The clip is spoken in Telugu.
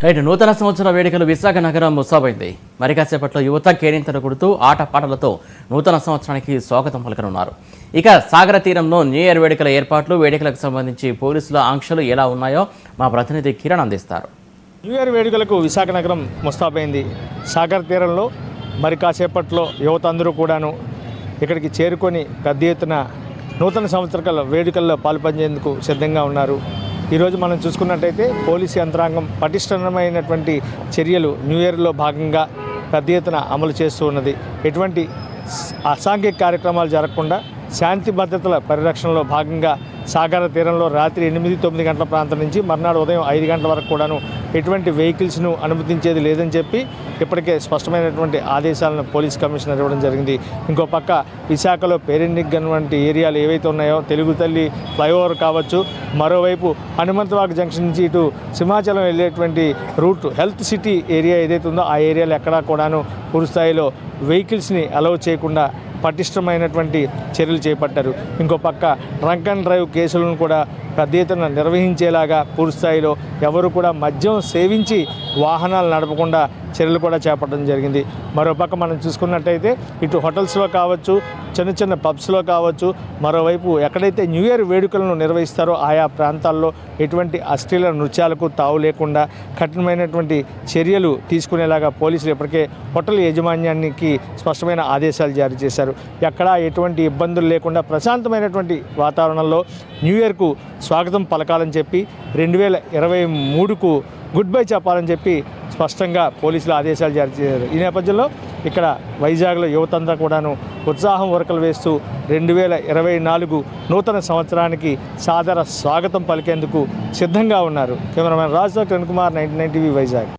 రైట్ నూతన సంవత్సర వేడుకలు విశాఖ నగరం ముస్తాబైంది. మరి కాసేపట్లో యువత కేరింతలు కొడుతూ ఆటపాటలతో నూతన సంవత్సరానికి స్వాగతం పలకనున్నారు. ఇక సాగర తీరంలో న్యూ ఇయర్ వేడుకల ఏర్పాట్లు, వేడుకలకు సంబంధించి పోలీసుల ఆంక్షలు ఎలా ఉన్నాయో మా ప్రతినిధి కిరణ్ అందిస్తారు. న్యూ ఇయర్ వేడుకలకు విశాఖ నగరం ముస్తాబైంది. సాగర్ తీరంలో మరి కాసేపట్లో యువత అందరూ కూడాను ఇక్కడికి చేరుకొని పెద్ద ఎత్తున నూతన సంవత్సర వేడుకల్లో పాల్పంచేందుకు సిద్ధంగా ఉన్నారు. ఈరోజు మనం చూసుకున్నట్టయితే పోలీసు యంత్రాంగం పటిష్టమైనటువంటి చర్యలు న్యూ ఇయర్లో భాగంగా పెద్ద ఎత్తున అమలు చేస్తూ ఉన్నది. ఎటువంటి అసాంఘిక కార్యక్రమాలు జరగకుండా శాంతి భద్రతల పరిరక్షణలో భాగంగా సాగర తీరంలో రాత్రి 8-9 గంటల ప్రాంతం నుంచి మర్నాడు ఉదయం 5 గంటల వరకు కూడాను ఎటువంటి వెహికల్స్ను అనుమతించేది లేదని చెప్పి ఇప్పటికే స్పష్టమైనటువంటి ఆదేశాలను పోలీస్ కమిషనర్ ఇవ్వడం జరిగింది. ఇంకో పక్క విశాఖలో పేరెండిగ్ వంటి ఏరియాలు ఏవైతే ఉన్నాయో తెలుగు తల్లి ఫ్లైఓవర్ కావచ్చు, మరోవైపు హనుమంతవాగ్ జంక్షన్ నుంచి ఇటు సింహాచలం వెళ్ళేటువంటి రూట్ హెల్త్ సిటీ ఏరియా ఏదైతే ఉందో ఆ ఏరియాలో ఎక్కడా కూడాను పూర్తి స్థాయిలో వెహికల్స్ని అలౌ చేయకుండా పటిష్టమైనటువంటి చర్యలు చేపట్టారు. ఇంకో పక్క డ్రంక్ అండ్ డ్రైవ్ కేసులను కూడా పెద్ద ఎత్తున నిర్వహించేలాగా పూర్తి స్థాయిలో ఎవరు కూడా మద్యం సేవించి వాహనాలు నడపకుండా చర్యలు కూడా చేపట్టడం జరిగింది. మరోపక్క మనం చూసుకున్నట్టయితే ఇటు హోటల్స్లో కావచ్చు, చిన్న చిన్న పబ్స్లో కావచ్చు, మరోవైపు ఎక్కడైతే న్యూ ఇయర్ వేడుకలను నిర్వహిస్తారో ఆయా ప్రాంతాల్లో ఎటువంటి అశ్లీల నృత్యాలకు తావు లేకుండా కఠినమైనటువంటి చర్యలు తీసుకునేలాగా పోలీసులు ఇప్పటికే హోటల్ యాజమాన్యానికి స్పష్టమైన ఆదేశాలు జారీ చేశారు. ఎక్కడా ఎటువంటి ఇబ్బందులు లేకుండా ప్రశాంతమైనటువంటి వాతావరణంలో న్యూ ఇయర్కు స్వాగతం పలకాలని చెప్పి 2023కు గుడ్ బై చెప్పాలని చెప్పి స్పష్టంగా పోలీసులు ఆదేశాలు జారీ చేశారు. ఈ నేపథ్యంలో ఇక్కడ వైజాగ్లో యువతంతా కూడాను ఉత్సాహం ఉరకలు వేస్తూ 2024 నూతన సంవత్సరానికి సాదర స్వాగతం పలికేందుకు సిద్ధంగా ఉన్నారు. కెమెరామెన్ రాజు కిరణ్ కుమార్, 99 టీవీ వైజాగ్.